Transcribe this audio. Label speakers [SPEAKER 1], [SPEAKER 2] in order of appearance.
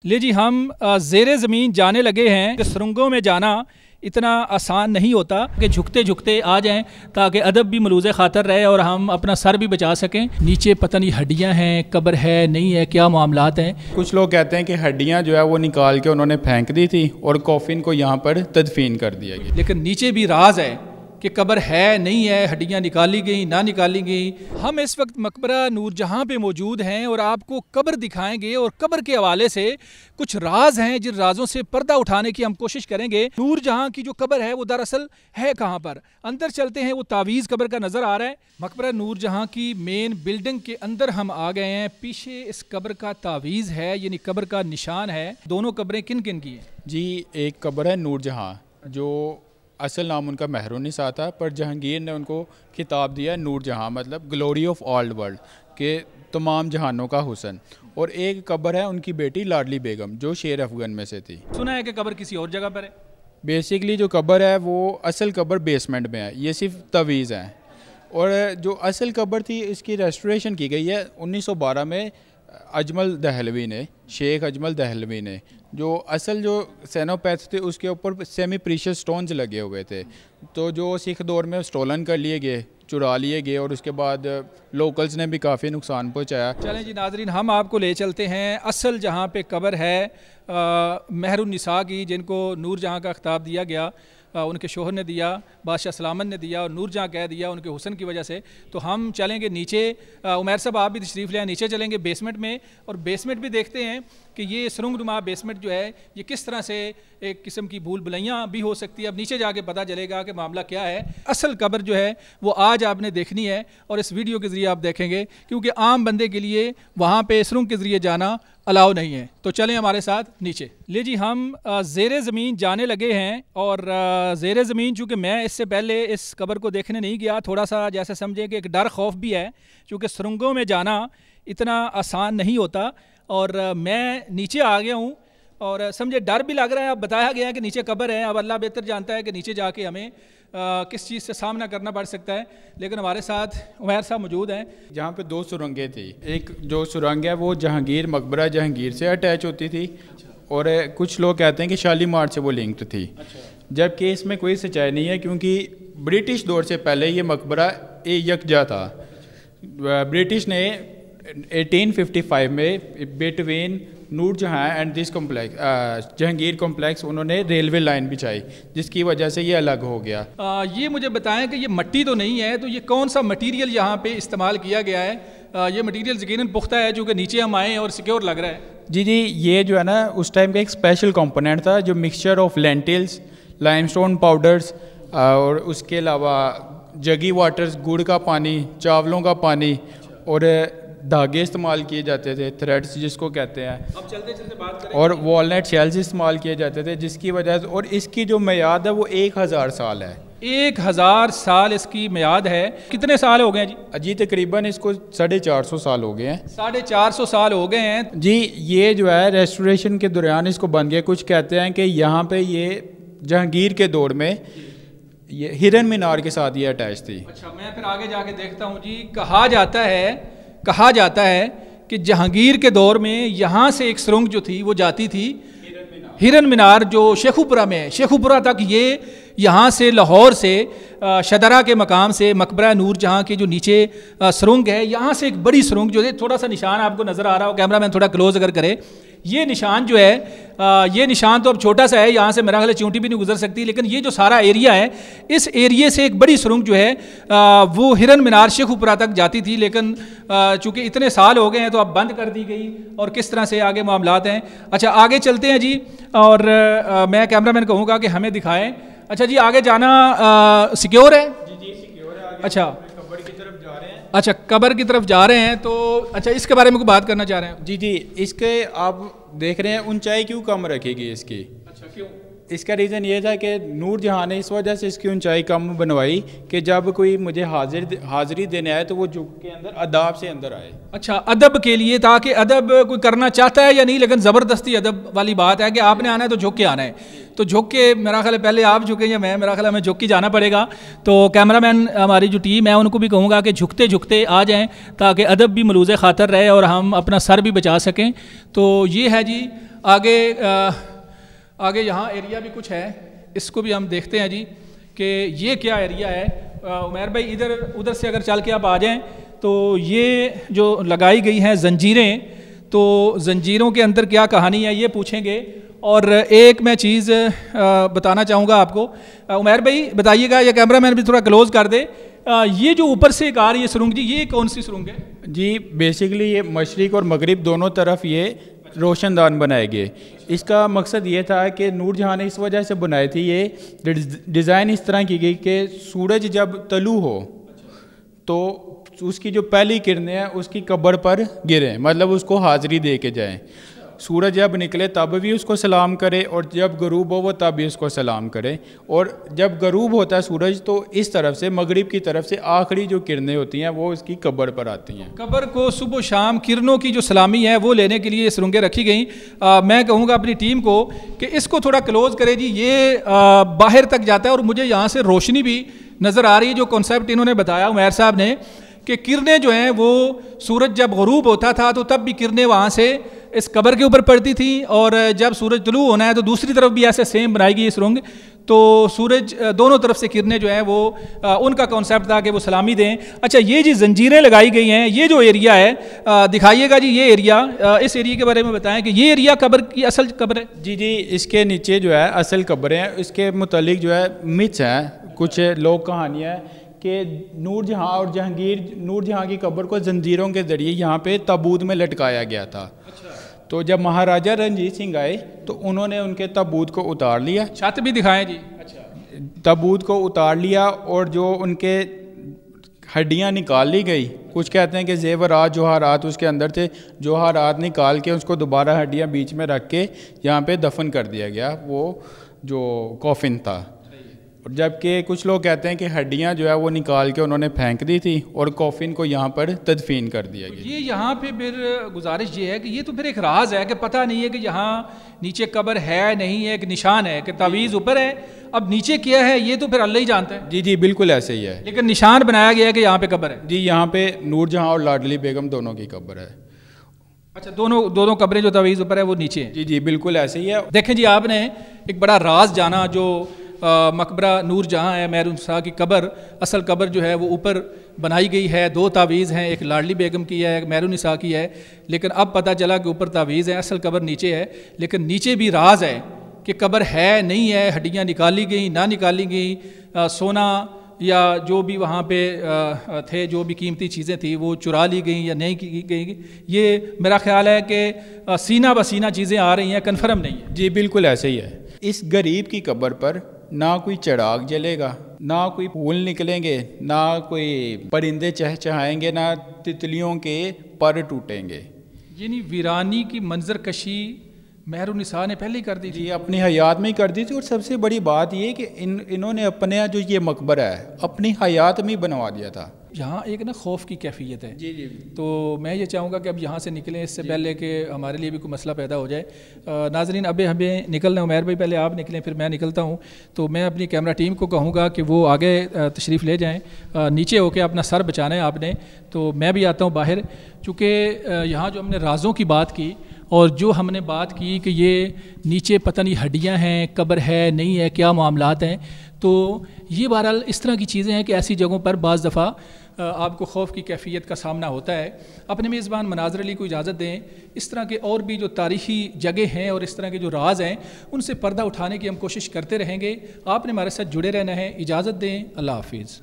[SPEAKER 1] ले जी, हम ज़ेरे ज़मीन जाने लगे हैं कि सुरंगों में जाना इतना आसान नहीं होता कि झुकते झुकते आ जाएं ताकि अदब भी मलूज़ ख़ातर रहे और हम अपना सर भी बचा सकें। नीचे पता नहीं हड्डियां हैं, कब्र है नहीं है, क्या मामलात हैं।
[SPEAKER 2] कुछ लोग कहते हैं कि हड्डियां जो है वो निकाल के उन्होंने फेंक दी थी और कॉफिन को यहाँ पर तदफीन कर दिया गया,
[SPEAKER 1] लेकिन नीचे भी राज है कि कब्र है नहीं है, हड्डियां निकाली गई ना निकाली गई। हम इस वक्त मकबरा नूरजहां पे मौजूद हैं और आपको कब्र दिखाएंगे और कब्र के हवाले से कुछ राज हैं जिन राजों से पर्दा उठाने की हम कोशिश करेंगे। नूरजहां की जो कब्र है वो दरअसल है कहाँ पर, अंदर चलते हैं। वो तावीज़ कब्र का नज़र आ रहा है। मकबरा नूरजहां की मेन बिल्डिंग के अंदर हम आ गए हैं। पीछे इस कब्र का तावीज़ है, यानी कब्र का निशान है। दोनों कब्रें किन किन की हैं
[SPEAKER 2] जी? एक कब्र है नूरजहां, जो असल नाम उनका महरुन्निसा था, पर जहांगीर ने उनको खिताब दिया नूरजहां, मतलब ग्लोरी ऑफ ऑल वर्ल्ड, के तमाम जहानों का हुसन। और एक कब्र है उनकी बेटी लाडली बेगम, जो शेर अफगन में से थी।
[SPEAKER 1] सुना है कि कब्र किसी और जगह पर है।
[SPEAKER 2] बेसिकली जो कब्र है वो असल कब्र बेसमेंट में है, ये सिर्फ तवीज़ हैं। और जो असल कब्र थी इसकी रेस्टोरेशन की गई है 1912 में अजमल दहलवी ने, शेख अजमल दहलवी ने। जो असल जो सैनोपैथ थे उसके ऊपर सेमी प्रीशियस स्टोन्स लगे हुए थे, तो जो सिख दौर में स्टोलन कर लिए गए, चुरा लिए गए, और उसके बाद लोकल्स ने भी काफ़ी नुकसान पहुंचाया।
[SPEAKER 1] चलें जी नाजरीन, हम आपको ले चलते हैं असल जहाँ पे कब्र है महरुन्निसा की, जिनको नूरजहां का खिताब दिया गया। उनके शोहर ने दिया, बादशाह सलामत ने दिया और नूरजहां कह दिया उनके हुसन की वजह से। तो हम चलेंगे नीचे। उमैर साहब आप भी तशरीफ़ ले आए, नीचे चलेंगे बेसमेंट में, और बेसमेंट भी देखते हैं कि ये सुरंगनुमा बेसमेंट जो है ये किस तरह से एक किस्म की भूल भुलैयाँ भी हो सकती है। अब नीचे जाके पता चलेगा कि मामला क्या है। असल कब्र जो है वो आज आपने देखनी है और इस वीडियो के ज़रिए आप देखेंगे, क्योंकि आम बंदे के लिए वहाँ पे सुरंग के ज़रिए जाना अलाउ नहीं है। तो चलें हमारे साथ नीचे। ले जी, हम ज़ेरे ज़मीन जाने लगे हैं। और ज़ेरे ज़मीन चूँकि मैं इससे पहले इस कब्र को देखने नहीं गया, थोड़ा सा जैसे समझे कि एक डर खौफ भी है, क्योंकि सुरंगों में जाना इतना आसान नहीं होता। और मैं नीचे आ गया हूँ और समझे डर भी लग रहा है। अब बताया गया है कि नीचे कब्र है, अब अल्लाह बेहतर जानता है कि नीचे जाके हमें किस चीज़ से सामना करना पड़ सकता है। लेकिन हमारे साथ उमैर साहब मौजूद हैं।
[SPEAKER 2] जहाँ पे दो सुरंगें थी, एक जो सुरंग है वो जहांगीर मकबरा जहांगीर से अटैच होती थी, और कुछ लोग कहते हैं कि शालीमार से वो लिंक्ड थी। जबकि इसमें कोई सच्चाई नहीं है, क्योंकि ब्रिटिश दौर से पहले ये मकबरा यकजा था। ब्रिटिश ने 1855 में between Nurjahan and this complex Jahangir complex उन्होंने रेलवे लाइन बिछाई, जिसकी वजह से ये अलग हो गया।
[SPEAKER 1] ये मुझे बताएं कि ये मिट्टी तो नहीं है, तो ये कौन सा मटेरियल यहाँ पे इस्तेमाल किया गया है? ये मटेरियल यकीनन पुख्ता है, जो कि नीचे हम आए और सिक्योर लग रहा है।
[SPEAKER 2] जी, ये जो है ना उस टाइम का एक स्पेशल कंपोनेंट था, जो mixture of lentils, limestone powders और उसके अलावा जगी वाटर्स, गुड़ का पानी, चावलों का पानी और धागे इस्तेमाल किए जाते थे, थ्रेड्स जिसको कहते हैं।
[SPEAKER 1] अब चलते चलते बात करें।
[SPEAKER 2] और वॉलनट शेल्स इस्तेमाल किए जाते थे, जिसकी वजह से, और इसकी जो मियाद है वो 1000 साल है।
[SPEAKER 1] 1000 साल इसकी मियाद है। कितने साल हो गए जी?
[SPEAKER 2] जी तकरीबन इसको 450 साल हो गए हैं।
[SPEAKER 1] 450 साल हो गए हैं
[SPEAKER 2] जी। ये जो है रेस्टोरेशन के दौरान इसको बन गया। कुछ कहते हैं कि यहाँ पे ये जहांगीर के दौर में ये हिरन मीनार के साथ ये अटैच थी।
[SPEAKER 1] अच्छा, मैं फिर आगे जाके देखता हूँ जी। कहा जाता है कि जहांगीर के दौर में यहाँ से एक सुरंग जो थी वो जाती थी हिरन मीनार, जो शेखुपुरा में है। शेखुपुरा तक ये यहाँ से लाहौर से शदरा के मकाम से मकबरा नूरजहां के जो नीचे सुरंग है, यहाँ से एक बड़ी सुरंग जो है, थोड़ा सा निशान आपको नज़र आ रहा हो, कैमरा मैन थोड़ा क्लोज अगर करे, ये निशान जो है ये निशान तो अब छोटा सा है, यहाँ से मेरा ख्याल चींटी भी नहीं गुजर सकती। लेकिन ये जो सारा एरिया है, इस एरिए से एक बड़ी सुरंग जो है वो हिरन मीनार शेखुपुरा तक जाती थी। लेकिन चूँकि इतने साल हो गए हैं तो अब बंद कर दी गई, और किस तरह से आगे मामलात हैं। अच्छा, आगे चलते हैं जी, और मैं कैमरा मैन कहूँगा कि हमें दिखाएँ। अच्छा जी, आगे जाना सिक्योर है?
[SPEAKER 2] जी सिक्योर है।
[SPEAKER 1] अच्छा,
[SPEAKER 2] कब्र की तरफ जा रहे हैं।
[SPEAKER 1] अच्छा, कब्र की तरफ जा रहे हैं। तो अच्छा, इसके बारे में कोई बात करना चाह रहे हैं?
[SPEAKER 2] जी, इसके आप देख रहे हैं ऊंचाई क्यों कम रखेगी इसकी?
[SPEAKER 1] अच्छा, क्यों?
[SPEAKER 2] इसका रीज़न ये था कि नूरजहां ने इस वजह से इसकी ऊंचाई कम बनवाई कि जब कोई मुझे हाजिरी देने आए तो वो झुक के अंदर अदब से अंदर आए।
[SPEAKER 1] अच्छा, अदब के लिए, ताकि अदब कोई करना चाहता है या नहीं, लेकिन ज़बरदस्ती अदब वाली बात है कि आपने आना है तो झुक के आना है। तो झुक के, मेरा ख्याल है पहले आप झुके या मैं, मेरा ख्याल है हमें झुक के जाना पड़ेगा। तो कैमरामैन हमारी जो टीम है उनको भी कहूँगा कि झुकते झुकते आ जाएँ, ताकि अदब भी मलूज़ ख़ातर रहे और हम अपना सर भी बचा सकें। तो ये है जी आगे यहाँ एरिया भी कुछ है, इसको भी हम देखते हैं जी कि ये क्या एरिया है। उमैर भाई उधर से अगर चल के आप आ जाएं तो ये जो लगाई गई हैं जंजीरें, तो जंजीरों के अंदर क्या कहानी है ये पूछेंगे। और एक मैं चीज़ बताना चाहूँगा आपको, उमैर भाई बताइएगा, या कैमरा मैन भी थोड़ा क्लोज कर दे, ये जो ऊपर से एक आ रही है सुरंग जी, ये कौन सी सुरंग है? जी
[SPEAKER 2] बेसिकली ये मशरिक और मगरिब दोनों तरफ ये रोशनदान बनाए गए। इसका मकसद ये था कि नूरजहाँ ने इस वजह से बनाई थी, ये डिज़ाइन इस तरह की गई कि सूरज जब तलू हो तो उसकी जो पहली किरणें हैं उसकी कब्र पर गिरें, मतलब उसको हाज़िरी दे के जाएँ। सूरज जब निकले तब भी उसको सलाम करे, और जब गरूब हो वो तब भी उसको सलाम करे। और जब गरूब होता है सूरज तो इस तरफ से मगरिब की तरफ से आखिरी जो किरणें होती हैं वो उसकी कब्र पर आती हैं।
[SPEAKER 1] कब्र को सुबह शाम किरणों की जो सलामी है वो लेने के लिए ये सुरंगें रखी गई। मैं कहूँगा अपनी टीम को कि इसको थोड़ा क्लोज करे जी, ये बाहर तक जाता है और मुझे यहाँ से रोशनी भी नज़र आ रही है। जो कॉन्सेप्ट इन्होंने बताया उमैर साहब ने कि किरणें जो हैं वो सूरज जब गरूब होता था तो तब भी किरणें वहाँ से इस कब्र के ऊपर पड़ती थी, और जब सूरज तुलू होना है तो दूसरी तरफ भी ऐसे सेम बनाई गई सुरंग। तो सूरज दोनों तरफ से किरणें जो है वो उनका कॉन्सेप्ट था कि वो सलामी दें। अच्छा, ये जी जंजीरें लगाई गई हैं, ये जो एरिया है दिखाइएगा जी, ये एरिया, इस एरिया के बारे में बताएं कि ये एरिया कब्र की असल कब्र है।
[SPEAKER 2] जी इसके नीचे जो है असल कब्र है, इसके मुतालिक जो है मिथ्स हैं, कुछ लोक कहानियाँ हैं कि नूरजहाँ और जहांगीर, नूरजहाँ की कब्र को जंजीरों के ज़रिए यहाँ पे ताबूत में लटकाया गया था। अच्छा। तो जब महाराजा रणजीत सिंह आए तो उन्होंने उनके ताबूत को उतार लिया।
[SPEAKER 1] छत भी दिखाएं जी। अच्छा।
[SPEAKER 2] ताबूत को उतार लिया और जो उनके हड्डियाँ निकाल ली गई। कुछ कहते हैं कि जेवरात जवाहरात उसके अंदर थे, जवाहरात निकाल के उसको दोबारा हड्डियाँ बीच में रख के यहाँ पे दफन कर दिया गया, वो जो कॉफिन था। जबकि कुछ लोग कहते हैं कि हड्डियां जो है वो निकाल के उन्होंने फेंक दी थी और कॉफिन को यहाँ पर तदफीन कर दिया गया।
[SPEAKER 1] ये यहाँ पे फिर गुजारिश ये है कि ये तो फिर एक राज है कि पता नहीं है कि यहाँ नीचे कब्र है नहीं है, एक निशान है कि तावीज़ ऊपर है, अब नीचे क्या है ये तो फिर अल्लाह ही जानता है।
[SPEAKER 2] जी बिल्कुल ऐसे ही है,
[SPEAKER 1] लेकिन निशान बनाया गया है कि यहाँ पे कब्र है।
[SPEAKER 2] जी यहाँ पे नूरजहाँ और लाडली बेगम दोनों की कब्र है।
[SPEAKER 1] अच्छा, दोनों कब्रें जो तावीज़ ऊपर है वो नीचे है।
[SPEAKER 2] जी बिल्कुल ऐसे ही है।
[SPEAKER 1] देखें जी, आपने एक बड़ा राज जाना, जो मकबरा नूरजहाँ है, महरुनिसा की कब्र, असल कब्र जो है वो ऊपर बनाई गई है। 2 तावीज़ हैं, एक लाडली बेगम की है, एक महरुनिसा की है। लेकिन अब पता चला कि ऊपर तावीज़ है, असल कब्र नीचे है। लेकिन नीचे भी राज है कि कब्र है नहीं है, हड्डियाँ निकाली गई ना निकाली गई, सोना या जो भी वहाँ पे थे, जो भी कीमती चीज़ें थी वो चुरा ली गई या नहीं की गई। ये मेरा ख्याल है कि सीना बसीना चीज़ें आ रही हैं, कन्फर्म नहीं है।
[SPEAKER 2] जी बिल्कुल ऐसे ही है। इस गरीब की कब्र पर ना कोई चिराग जलेगा, ना कोई फूल निकलेंगे, ना कोई परिंदे चहचहाएंगे, ना तितलियों के पर टूटेंगे।
[SPEAKER 1] यानी वीरानी की मंजर कशी महरुनिसा ने पहले ही कर दी थी।
[SPEAKER 2] जी अपनी हयात में ही कर दी थी। और सबसे बड़ी बात ये कि इन्होंने अपने जो ये मकबरा है अपनी हयात में ही बनवा दिया था।
[SPEAKER 1] यहाँ एक ना खौफ की कैफियत है।
[SPEAKER 2] जी
[SPEAKER 1] तो मैं ये चाहूँगा कि अब यहाँ से निकलें इससे पहले कि हमारे लिए भी कोई मसला पैदा हो जाए। नाजरीन, अब हमें निकलना है। उमैर भाई पहले आप निकलें, फिर मैं निकलता हूँ। तो मैं अपनी कैमरा टीम को कहूँगा कि वो आगे तशरीफ़ ले जाएँ, नीचे होकर अपना सर बचाना है आपने। तो मैं भी आता हूँ बाहर, चूँकि यहाँ जो हमने राज़ों की बात की और जो हमने बात की कि ये नीचे पता नहीं हड्डियाँ हैं, कब्र है नहीं है, क्या मामलात हैं, तो ये बहरहाल इस तरह की चीज़ें हैं कि ऐसी जगहों पर बाज़ दफ़ा आपको खौफ की कैफियत का सामना होता है। अपने मेज़बान मनाज़र अली को इजाज़त दें। इस तरह के और भी जो तारीख़ी जगह हैं और इस तरह के जो राज हैं उनसे पर्दा उठाने की हम कोशिश करते रहेंगे। आपने हमारे साथ जुड़े रहना है। इजाज़त दें। अल्लाह हाफ़िज़।